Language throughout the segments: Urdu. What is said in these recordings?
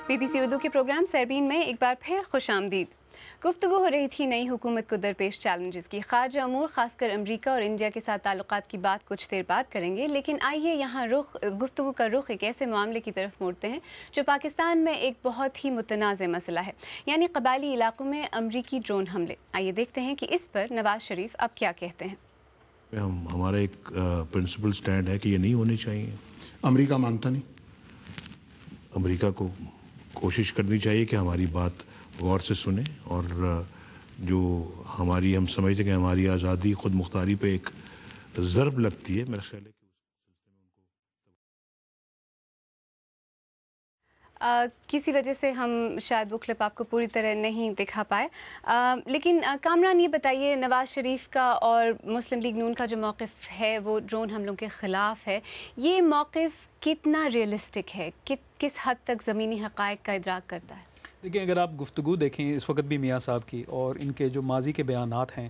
BBC اردو کے پروگرام سربین میں ایک بار پھر خوش آمدید۔ گفتگو ہو رہی تھی نئی حکومت کو درپیش چیلنجز کی۔ خارجہ امور خاص کر امریکہ اور انڈیا کے ساتھ تعلقات کی بات کچھ دیر بعد کریں گے، لیکن آئیے یہاں گفتگو کا رخ ایک ایسے معاملے کی طرف موڑتے ہیں جو پاکستان میں ایک بہت ہی متنازع مسئلہ ہے، یعنی قبائلی علاقوں میں امریکی ڈرون حملے۔ آئیے دیکھتے ہیں کہ اس پر نواز شریف اب کیا کہتے ہیں۔ ہمارا ایک پرنسپل سٹینڈ ہے کہ یہ نہیں ہونی چاہیے۔ امریکہ مانتا نہیں۔ امریکہ کو کوشش کرنی چاہیے کہ ہماری بات غور سے سنیں، اور جو ہم سمجھتے ہیں کہ ہماری آزادی خود مختاری پہ ایک ضرب لگتی ہے، میرا خیال ہے کہ کسی وجہ سے ہم شاید وہ کلپ آپ کو پوری طرح نہیں دکھا پائے، لیکن کامران یہ بتائیے، نواز شریف کا اور مسلم لیگ نون کا جو موقف ہے وہ ڈرون حملوں کے خلاف ہے، یہ موقف کتنا ریئلسٹک ہے، کس حد تک زمینی حقائق کا ادراک کرتا ہے؟ دیکھیں، اگر آپ گفتگو دیکھیں اس وقت بھی میاں صاحب کی اور ان کے جو ماضی کے بیانات ہیں،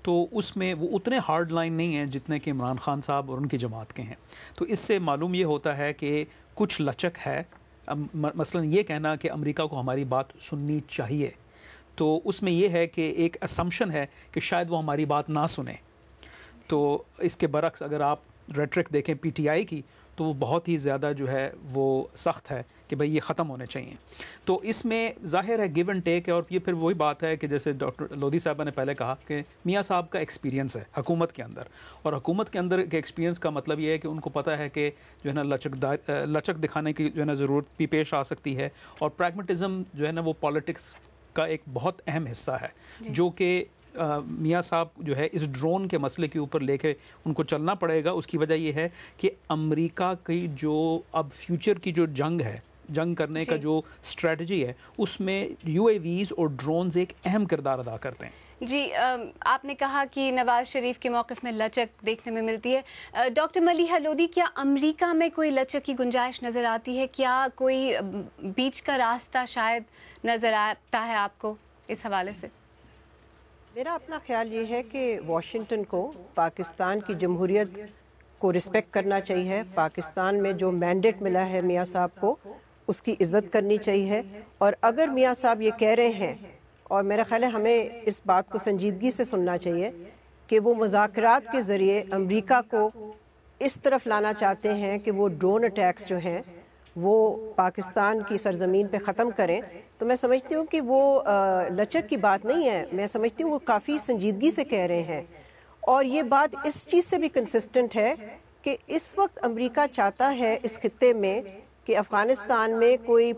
تو اس میں وہ اتنے ہارڈ لائن نہیں ہیں جتنے کہ عمران خان صاحب اور ان کی جماعت کے ہیں۔ تو اس سے معلوم یہ ہوتا ہے کہ کچھ لچک ہے۔ مثلا یہ کہنا کہ امریکہ کو ہماری بات سننی چاہیے، تو اس میں یہ ہے کہ ایک اسمپشن ہے کہ شاید وہ ہماری بات نہ سنیں۔ تو اس کے برعکس اگر آپ ریٹرک دیکھیں پی ٹی آئی کی، تو وہ بہت ہی زیادہ جو ہے وہ سخت ہے کہ بھئی یہ ختم ہونے چاہیے۔ تو اس میں ظاہر ہے گیو اینڈ ٹیک ہے، اور یہ پھر وہی بات ہے کہ جیسے ڈاکٹر لودھی صاحبہ نے پہلے کہا کہ میاں صاحب کا ایکسپیرینس ہے حکومت کے اندر، اور حکومت کے اندر کے ایکسپیرینس کا مطلب یہ ہے کہ ان کو پتہ ہے کہ جو ہے نا لچک دکھانے کی جو ہے نا ضرورت بھی پیش آ سکتی ہے، اور پریگمیٹزم جو ہے نا وہ پالیٹکس کا ایک بہت اہم حصہ ہے، جو کہ میاں صاحب جو ہے اس ڈرون کے مسئلے کے اوپر لے کے ان کو چلنا پڑے گا۔ اس کی وجہ یہ ہے کہ امریکہ کی جو اب فیوچر کی جو جنگ کرنے کا جو اسٹریٹجی ہے، اس میں یو اے ویز اور ڈرونز ایک اہم کردار ادا کرتے ہیں۔ جی، آپ نے کہا کہ نواز شریف کے موقف میں لچک دیکھنے میں ملتی ہے۔ ڈاکٹر ملیحہ لودھی، کیا امریکہ میں کوئی لچک کی گنجائش نظر آتی ہے؟ کیا کوئی بیچ کا راستہ شاید نظر آتا ہے آپ کو اس حوالے سے؟ میرا اپنا خیال یہ ہے کہ واشنگٹن کو پاکستان کی جمہوریت کو رسپیکٹ کرنا چاہیے۔ پاکستان میں جو مینڈیٹ ملا ہے میاں صاحب کو، اس کی عزت کرنی چاہیے، اور اگر میاں صاحب یہ کہہ رہے ہیں، اور میرا خیال ہے ہمیں اس بات کو سنجیدگی سے سننا چاہیے کہ وہ مذاکرات کے ذریعے امریکہ کو اس طرف لانا چاہتے ہیں کہ وہ ڈرون اٹیکس جو ہیں وہ پاکستان کی سرزمین پہ ختم کریں، تو میں سمجھتی ہوں کہ وہ لچک کی بات نہیں ہے۔ میں سمجھتی ہوں وہ کافی سنجیدگی سے کہہ رہے ہیں، اور یہ بات اس چیز سے بھی کنسسٹنٹ ہے کہ اس وقت امریکہ چاہتا ہے اس خطے میں کہ افغانستان میں کوئی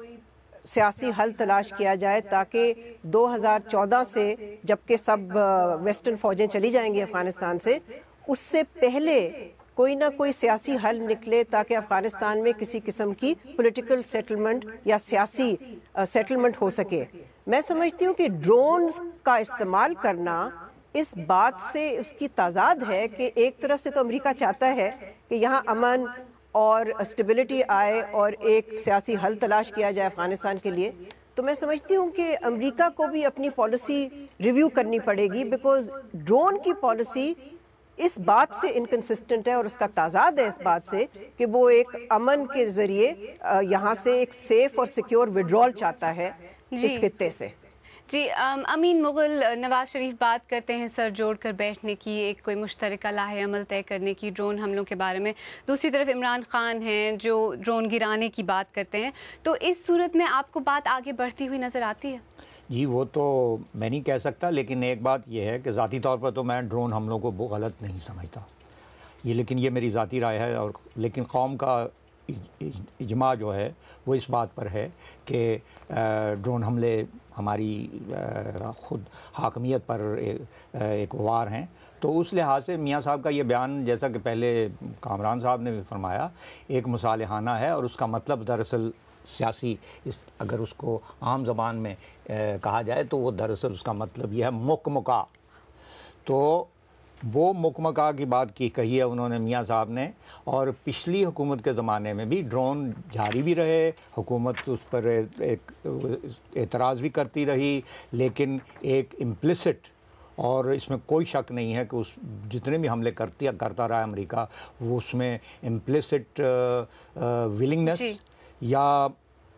سیاسی حل تلاش کیا جائے، تاکہ 2014 سے جبکہ سب ویسٹرن فوجیں چلی جائیں گی افغانستان سے، اس سے پہلے کوئی نہ کوئی سیاسی حل نکلے، تاکہ افغانستان میں کسی قسم کی پولیٹیکل سیٹلمنٹ یا سیاسی سیٹلمنٹ ہو سکے۔ میں سمجھتی ہوں کہ ڈرونز کا استعمال کرنا اس بات سے اس کی تضاد ہے کہ ایک طرف سے تو امریکہ چاہتا ہے کہ یہاں امن اور اسٹیبلٹی آئے اور ایک سیاسی حل تلاش کیا جائے افغانستان کے لیے، تو میں سمجھتی ہوں کہ امریکہ کو بھی اپنی پالیسی ریویو کرنی پڑے گی، بیکاز ڈرون کی پالیسی اس بات سے انکنسسٹنٹ ہے، اور اس کا تضاد ہے اس بات سے کہ وہ ایک امن کے ذریعے یہاں سے ایک سیف اور سیکیور وڈرال چاہتا ہے اس خطے سے۔ جی، امین مغل، نواز شریف بات کرتے ہیں سر جوڑ کر بیٹھنے کی، ایک کوئی مشترکہ لاہ عمل طے کرنے کی ڈرون حملوں کے بارے میں، دوسری طرف عمران خان ہیں جو ڈرون گرانے کی بات کرتے ہیں، تو اس صورت میں آپ کو بات آگے بڑھتی ہوئی نظر آتی ہے؟ جی، وہ تو میں نہیں کہہ سکتا، لیکن ایک بات یہ ہے کہ ذاتی طور پر تو میں ڈرون حملوں کو غلط نہیں سمجھتا، لیکن یہ میری ذاتی رائے ہے، اور لیکن قوم کا اجماع جو ہے وہ اس بات پر ہے کہ ڈرون حملے ہماری خود حاکمیت پر ایک وار ہیں۔ تو اس لحاظ سے میاں صاحب کا یہ بیان، جیسا کہ پہلے کامران صاحب نے بھی فرمایا، ایک مصالحانہ ہے، اور اس کا مطلب دراصل سیاسی، اگر اس کو عام زبان میں کہا جائے تو وہ دراصل اس کا مطلب یہ ہے مکمکا۔ تو وہ مکمکا کی بات کہی ہے انہوں نے میاں صاحب نے، اور پچھلی حکومت کے زمانے میں بھی ڈرون جاری بھی رہے، حکومت اس پر ایک اعتراض بھی کرتی رہی، لیکن ایک امپلیسٹ، اور اس میں کوئی شک نہیں ہے کہ اس جتنے بھی حملے کرتا رہا امریکہ، وہ اس میں امپلیسٹ ولنگنس یا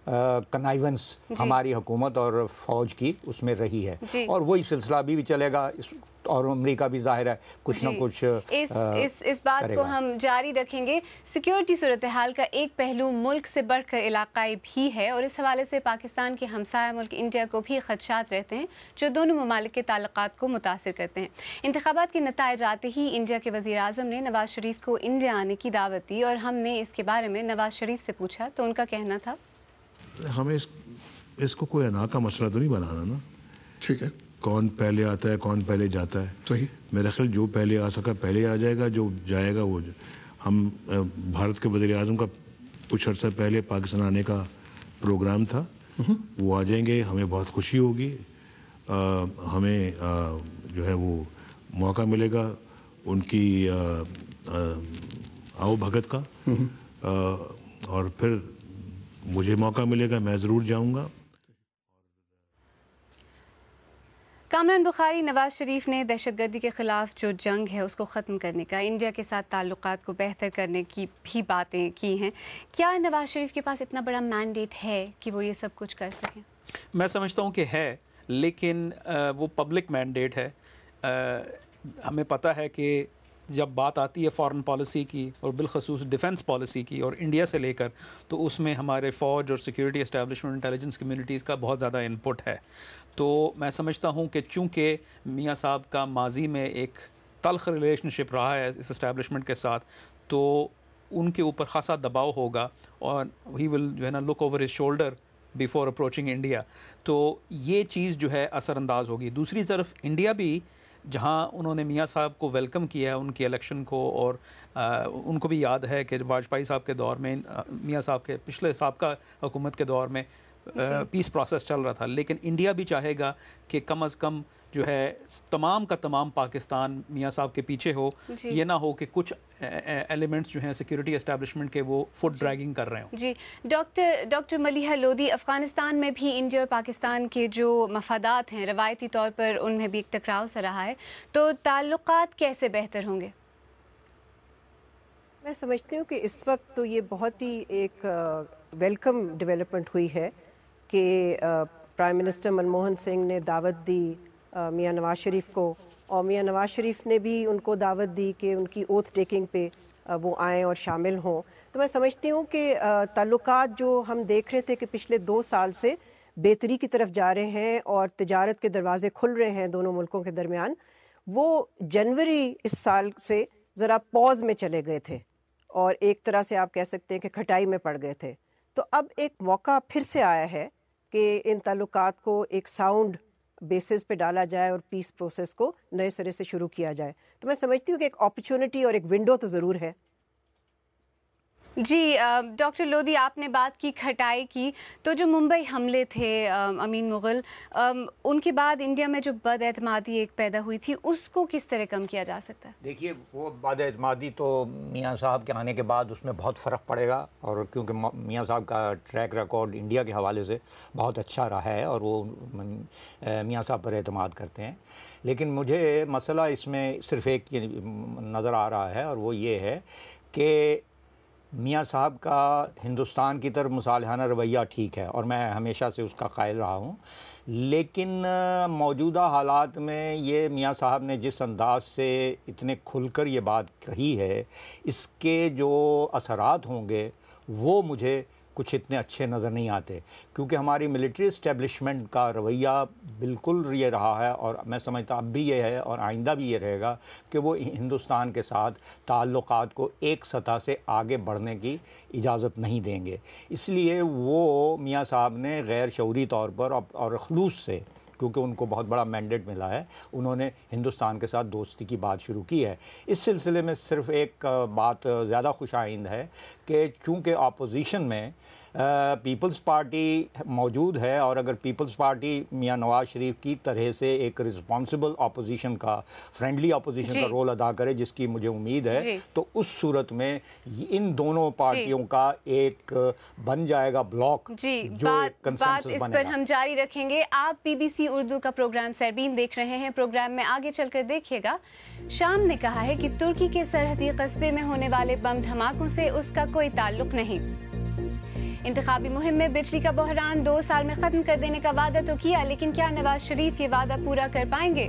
کنائیونس ہماری حکومت اور فوج کی اس میں رہی ہے، اور وہی سلسلہ ابھی بھی چلے گا، اور امریکہ بھی ظاہر ہے کچھ نہ کچھ اس بات کو ہم جاری رکھیں گے۔ سیکیورٹی صورتحال کا ایک پہلو ملک سے بڑھ کر علاقائی بھی ہے، اور اس حوالے سے پاکستان کے ہمسایہ ملک انڈیا کو بھی خدشات رہتے ہیں جو دونوں ممالک کے تعلقات کو متاثر کرتے ہیں۔ انتخابات کے نتائج آتے ہی انڈیا کے وزیر اعظم نے نواز شریف کو انڈیا آنے کی دعوت دی، اور ہم نے اس کے بارے میں نواز شریف سے پوچھا تو ان کا کہنا تھا ہمیں اس کو کوئی انا کا مسئلہ تو نہیں بنانا نا، ٹھیک ہے، کون پہلے آتا ہے کون پہلے جاتا ہے، صحیح، میرا خیال جو پہلے آ سکا پہلے آ جائے گا، جو جائے گا وہ ہم بھارت کے وزیر اعظم کا کچھ عرصہ پہلے پاکستان آنے کا پروگرام تھا، وہ آ جائیں گے، ہمیں بہت خوشی ہوگی، ہمیں جو ہے وہ موقع ملے گا ان کی آؤ بھگت کا، اور پھر مجھے موقع ملے گا میں ضرور جاؤں گا۔ کامران بخاری، نواز شریف نے دہشت گردی کے خلاف جو جنگ ہے اس کو ختم کرنے کا، انڈیا کے ساتھ تعلقات کو بہتر کرنے کی بھی باتیں کی ہیں۔ کیا نواز شریف کے پاس اتنا بڑا مینڈیٹ ہے کہ وہ یہ سب کچھ کر سکیں؟ میں سمجھتا ہوں کہ ہے، لیکن وہ پبلک مینڈیٹ ہے۔ ہمیں پتہ ہے کہ جب بات آتی ہے فارن پالیسی کی اور بالخصوص ڈیفنس پالیسی کی اور انڈیا سے لے کر، تو اس میں ہمارے فوج اور سیکیورٹی اسٹیبلشمنٹ انٹیلیجنس کمیونٹیز کا بہت زیادہ انپٹ ہے۔ تو میں سمجھتا ہوں کہ چونکہ میاں صاحب کا ماضی میں ایک تلخ ریلیشن شپ رہا ہے اس اسٹیبلشمنٹ کے ساتھ، تو ان کے اوپر خاصا دباؤ ہوگا، اور ہی ول جو ہے نا look over his shoulder before approaching India, تو یہ چیز جو ہے اثر انداز ہوگی۔ دوسری طرف انڈیا بھی، جہاں انہوں نے میاں صاحب کو ویلکم کیا ہے ان کی الیکشن کو، اور ان کو بھی یاد ہے کہ واجپئی صاحب کے دور میں، میاں صاحب کے پچھلے سابقہ حکومت کے دور میں پیس پروسیس چل رہا تھا، لیکن انڈیا بھی چاہے گا کہ کم از کم جو ہے تمام کا تمام پاکستان میاں صاحب کے پیچھے ہو، یہ نہ ہو کہ کچھ ایلیمنٹس جو ہیں سیکیورٹی اسٹیبلشمنٹ کے وہ فٹ ڈریگنگ کر رہے ہوں۔ جی ڈاکٹر ملیحہ لودھی، افغانستان میں بھی انڈیا اور پاکستان کے جو مفادات ہیں روایتی طور پر ان میں بھی ایک ٹکراؤ سا رہا ہے، تو تعلقات کیسے بہتر ہوں گے؟ میں سمجھتی ہوں کہ اس وقت تو یہ بہت ہی ایک ویلکم ڈیولپمنٹ ہوئی ہے کہ پرائم منسٹر منموہن سنگھ نے دعوت دی میاں نواز شریف کو، اور میاں نواز شریف نے بھی ان کو دعوت دی کہ ان کی اوتھ ٹیکنگ پہ وہ آئیں اور شامل ہوں۔ تو میں سمجھتی ہوں کہ تعلقات جو ہم دیکھ رہے تھے کہ پچھلے 2 سال سے بہتری کی طرف جا رہے ہیں اور تجارت کے دروازے کھل رہے ہیں دونوں ملکوں کے درمیان، وہ جنوری اس سال سے ذرا پوز میں چلے گئے تھے، اور ایک طرح سے آپ کہہ سکتے ہیں کہ کھٹائی میں پڑ گئے تھے۔ تو اب ایک موقع پھر سے آیا ہے کہ ان تعلقات کو ایک ساؤنڈ بیسس پہ ڈالا جائے اور پیس پروسیس کو نئے سرے سے شروع کیا جائے۔ تو میں سمجھتی ہوں کہ ایک اپرچونٹی اور ایک ونڈو تو ضرور ہے۔ جی ڈاکٹر لودھی، آپ نے بات کی کھٹائی کی، تو جو ممبئی حملے تھے امین مغل، ان کے بعد انڈیا میں جو بد اعتمادی ایک پیدا ہوئی تھی، اس کو کس طرح کم کیا جا سکتا ہے؟ دیکھیے، وہ بد اعتمادی تو میاں صاحب کے آنے کے بعد اس میں بہت فرق پڑے گا، اور کیونکہ میاں صاحب کا ٹریک ریکارڈ انڈیا کے حوالے سے بہت اچھا رہا ہے اور وہ میاں صاحب پر اعتماد کرتے ہیں، لیکن مجھے مسئلہ اس میں صرف ایک نظر آ رہا ہے، اور وہ یہ ہے کہ میاں صاحب کا ہندوستان کی طرف مصالحانہ رویہ ٹھیک ہے، اور میں ہمیشہ سے اس کا قائل رہا ہوں، لیکن موجودہ حالات میں یہ میاں صاحب نے جس انداز سے اتنے کھل کر یہ بات کہی ہے، اس کے جو اثرات ہوں گے وہ مجھے کچھ اتنے اچھے نظر نہیں آتے، کیونکہ ہماری ملٹری اسٹیبلشمنٹ کا رویہ بالکل یہ رہا ہے، اور میں سمجھتا اب بھی یہ ہے اور آئندہ بھی یہ رہے گا کہ وہ ہندوستان کے ساتھ تعلقات کو ایک سطح سے آگے بڑھنے کی اجازت نہیں دیں گے۔ اس لیے وہ میاں صاحب نے غیر شعوری طور پر اور خلوص سے، کیونکہ ان کو بہت بڑا مینڈیٹ ملا ہے، انہوں نے ہندوستان کے ساتھ دوستی کی بات شروع کی ہے۔ اس سلسلے میں صرف ایک بات زیادہ خوش آئند ہے کہ چونکہ اپوزیشن میں پیپلز پارٹی موجود ہے، اور اگر پیپلز پارٹی میاں نواز شریف کی طرح سے ایک رسپانسبل اپوزیشن کا، فرینڈلی اپوزیشن کا رول ادا کرے، جس کی مجھے امید ہے، تو اس صورت میں ان دونوں پارٹیوں کا ایک بن جائے گا بلاک، جو بات اس پر ہم جاری رکھیں گے۔ آپ BBC اردو کا پروگرام سربین دیکھ رہے ہیں، پروگرام میں آگے چل کر دیکھیے گا۔ شام نے کہا ہے کہ ترکی کے سرحدی قصبے میں ہونے والے بم دھماکوں سے اس کا کوئی تعلق نہیں۔ انتخابی مہم میں بجلی کا بحران 2 سال میں ختم کر دینے کا وعدہ تو کیا، لیکن کیا نواز شریف یہ وعدہ پورا کر پائیں گے؟